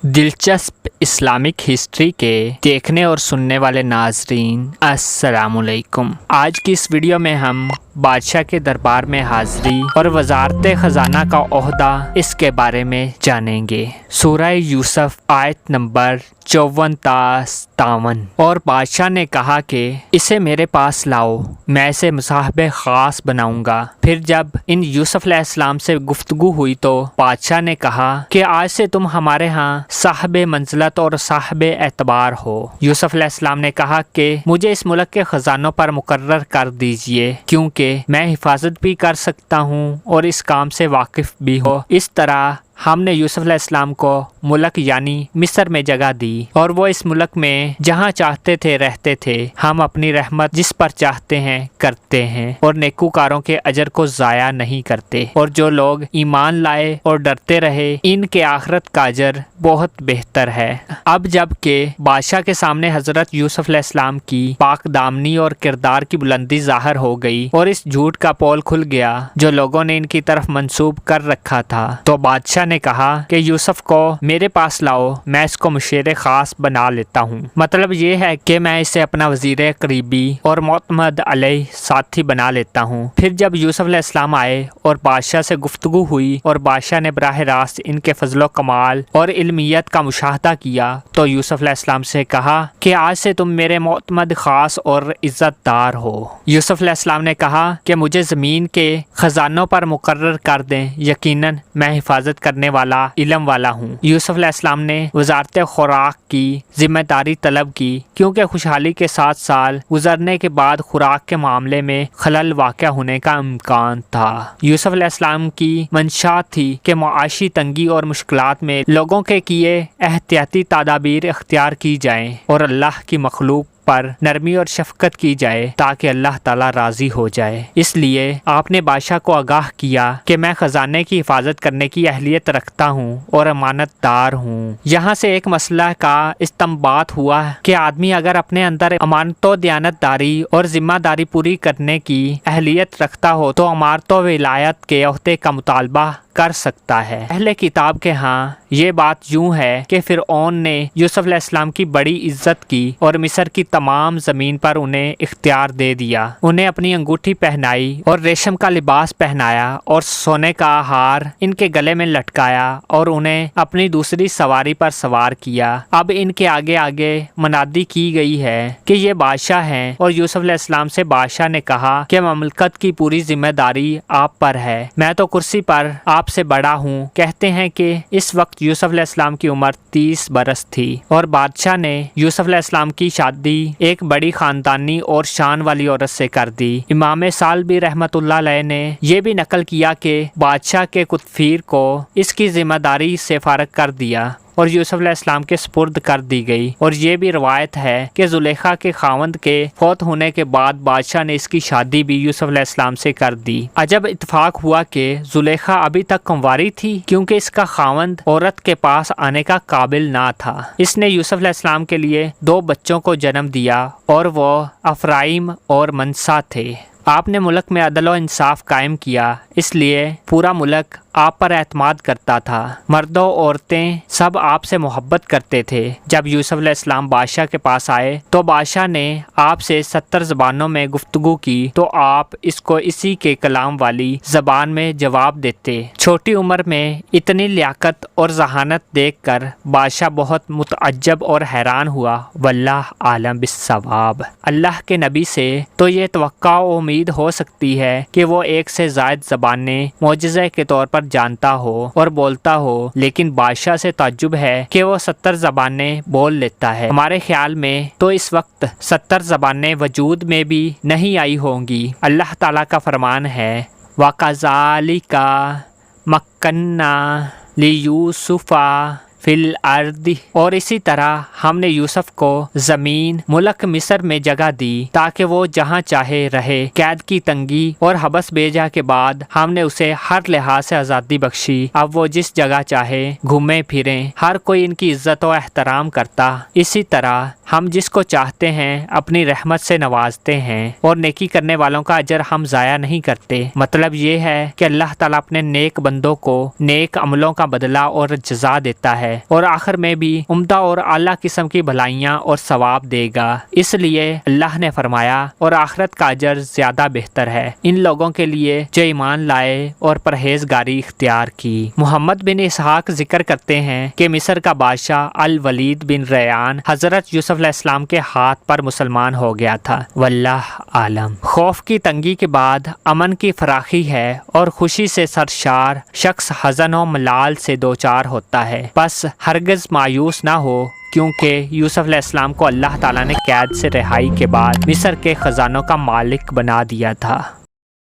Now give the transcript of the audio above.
दिलचस्प Islamic history के देखने और सुनने वाले नाजरीन अस्सलामुअलैकुम। आज की इस वीडियो में हम बादशाह के दरबार में हाज़िरी और वजारत ख़जाना का ओहदा इसके बारे में जानेंगे। सूरह यूसुफ आयत नंबर 54 ta 57। और बादशाह ने कहा कि इसे मेरे पास लाओ, मैं इसे मुसाहबे ख़ास बनाऊंगा। फिर जब इन यूसुफ अलैहिस्सलाम से गुफ्तगू हुई तो बादशाह ने कहा कि आज से तुम हमारे यहाँ साहिब मंज़िलत और साहिब एतबार हो। यूसुफ अलैहिस्सलाम ने कहा कि मुझे इस मुल्क के ख़जानों पर मुकर्रर कर दीजिए, क्योंकि मैं हिफाजत भी कर सकता हूँ और इस काम से वाकिफ़ भी हो। इस तरह हमने यूसुफ अलैहिस्सलाम को मुल्क यानी मिस्र में जगह दी और वो इस मुल्क में जहाँ चाहते थे रहते थे। हम अपनी रहमत जिस पर चाहते हैं करते हैं और नेकूकारों के अजर को ज़ाया नहीं करते। और जो लोग ईमान लाए और डरते रहे, इनके आखिरत का अजर बहुत बेहतर है। अब जब के बादशाह के सामने हज़रत यूसुफ अलैहिस्सलाम की पाक दामनी और किरदार की बुलंदी ज़ाहिर हो गई और इस झूठ का पोल खुल गया जो लोगों ने इनकी तरफ मंसूब कर रखा था, तो बादशाह ने कहा कि यूसुफ को मेरे पास लाओ, मैं इसको मुशीर खास बना लेता हूँ। मतलब ये है कि मैं इसे अपना वजीर करीबी और मोतमद अलैह साथी बना लेता हूँ। फिर जब यूसुफ अलैहिस्सलाम आए और बादशाह से गुफ्तगू हुई और बादशाह ने बराह रास्त इनके फजलो कमाल और इल्मियत का मुशाहदा किया, तो यूसुफ अलैहिस्सलाम से कहा कि आज से तुम मेरे मोतमद खास और इज़्ज़तदार हो। यूसुफ अलैहिस्सलाम ने कहा कि मुझे ज़मीन के ख़जानों पर मुकर्रर कर दें, यकीनन मैं हिफाजत करने वाला इल्म वाला हूँ। यूसुफ अलैहिस्सलाम ने वजारत खुराक की जिम्मेदारी तलब की, क्योंकि खुशहाली के 7 साल गुजरने के बाद खुराक के मामले में खलल वाक़या होने का इम्कान था। यूसुफ अलैहिस्सलाम की मंशा थी कि मुआशी तंगी और मुश्किलात में लोगों के किए एहतियाती तदाबीर इख्तियार की जाएं और अल्लाह की मखलूक पर नरमी और शफकत की जाए ताकि अल्लाह ताला राज़ी हो जाए। इसलिए आपने बादशाह को आगाह किया कि मैं ख़जाने की हिफाजत करने की अहलियत रखता हूँ और अमानतदार हूँ। यहाँ से एक मसला का इस्तेमाल हुआ कि आदमी अगर अपने अंदर अमानत दयानतदारी और ज़िम्मेदारी पूरी करने की अहलियत रखता हो तो अमानत विलायत के ओहदे का मुतालबा कर सकता है। अहले किताब के यहाँ ये बात यूँ है कि फ़िरऔन ने यूसुफ अलैहिस्सलाम की बड़ी इज्जत की और मिस्र की तमाम ज़मीन पर उन्हें इख्तियार दे दिया। उन्हें अपनी अंगूठी पहनाई और रेशम का लिबास पहनाया और सोने का हार इनके गले में लटकाया और उन्हें अपनी दूसरी सवारी पर सवार किया। अब इनके आगे आगे मनादी की गई है कि ये बादशाह हैं और यूसुफ अलैहिस्सलाम से बादशाह ने कहा कि ममलकत की पूरी जिम्मेदारी आप पर है, मैं तो कुर्सी पर से बड़ा हूँ। कहते हैं कि इस वक्त यूसुफ अलैहिस्सलाम की उम्र 30 बरस थी और बादशाह ने यूसुफ अलैहिस्सलाम की शादी एक बड़ी खानदानी और शान वाली औरत से कर दी। इमाम सालबी रहमतुल्लाह अलैह ने यह भी नकल किया कि बादशाह के कुतफीर को इसकी जिम्मेदारी से फारग कर दिया और यूसुफ अलैहिस्सलाम के स्पुर्द कर दी गई। और ये भी रवायत है कि जुलेखा के खावंद के फौत होने के बाद बादशाह ने इसकी शादी भी यूसुफ अलैहिस्सलाम से कर दी। अजब इत्तेफाक हुआ कि जुलेखा अभी तक कुंवारी थी, क्योंकि इसका खावंद औरत के पास आने का काबिल ना था। इसने यूसुफ अलैहिस्सलाम के लिए 2 बच्चों को जन्म दिया और वो अफराइम और मनसा थे। आपने मुल्क में अदल और इंसाफ कायम किया, इसलिए पूरा मुल्क आप पर एतमाद करता था। मर्दों औरतें सब आपसे मोहब्बत करते थे। जब यूसुफ अलैहिस्सलाम बादशाह के पास आए तो बादशाह ने आपसे 70 ज़बानों में गुफ्तगू की, तो आप इसको इसी के कलाम वाली ज़बान में जवाब देते। छोटी उम्र में इतनी लियाकत और जहानत देखकर बादशाह बहुत मुतअज्जब और हैरान हुआ। वल्लाह आलम बिस्सवाब। अल्लाह के नबी से तो ये तवक्का और उम्मीद हो सकती है कि वो 1 से ज़ायद ज़बानें मौजज़े के तौर पर जानता हो और बोलता हो, लेकिन बादशाह से ताज्जुब है कि वो 70 ज़बानें बोल लेता है। हमारे ख्याल में तो इस वक्त 70 ज़बानें वजूद में भी नहीं आई होंगी। अल्लाह ताला का फरमान है, वकज़ालिका मक्कन्ना लियूसुफ़ा फिल अर्दी। और इसी तरह हमने यूसुफ को ज़मीन मुल्क मिस्र में जगह दी ताकि वो जहाँ चाहे रहे। कैद की तंगी और हबस बेजा के बाद हमने उसे हर लिहाज से आज़ादी बख्शी। अब वो जिस जगह चाहे घूमे फिरे, हर कोई इनकी इज्जत और एहतराम करता। इसी तरह हम जिसको चाहते हैं अपनी रहमत से नवाजते हैं और नेकी करने वालों का अजर हम ज़ाया नहीं करते। मतलब ये है कि अल्लाह ताला अपने नेक बंदों को नेक अमलों का बदला और जज़ा देता है। ہے اور آخر میں بھی عمدہ اور اعلیٰ قسم کی بھلائیاں اور ثواب دے گا۔ اس لیے اللہ نے فرمایا اور آخرت کا اجر زیادہ بہتر ہے ان لوگوں کے لیے جو ایمان لائے اور پرہیزگاری اختیار کی۔ محمد بن اسحاق ذکر کرتے ہیں کہ مصر کا بادشاہ الولید بن ریان حضرت یوسف علیہ السلام کے ہاتھ پر مسلمان ہو گیا تھا۔ واللہ عالم۔ خوف کی تنگی کے بعد امن کی فراخی ہے اور خوشی سے سرشار شخص حزن و ملال سے دوچار ہوتا ہے۔ بس ہرگز مایوس نہ ہو، کیونکہ یوسف علیہ السلام کو اللہ تعالیٰ نے قید سے رہائی کے بعد مصر کے خزانوں کا مالک بنا دیا تھا۔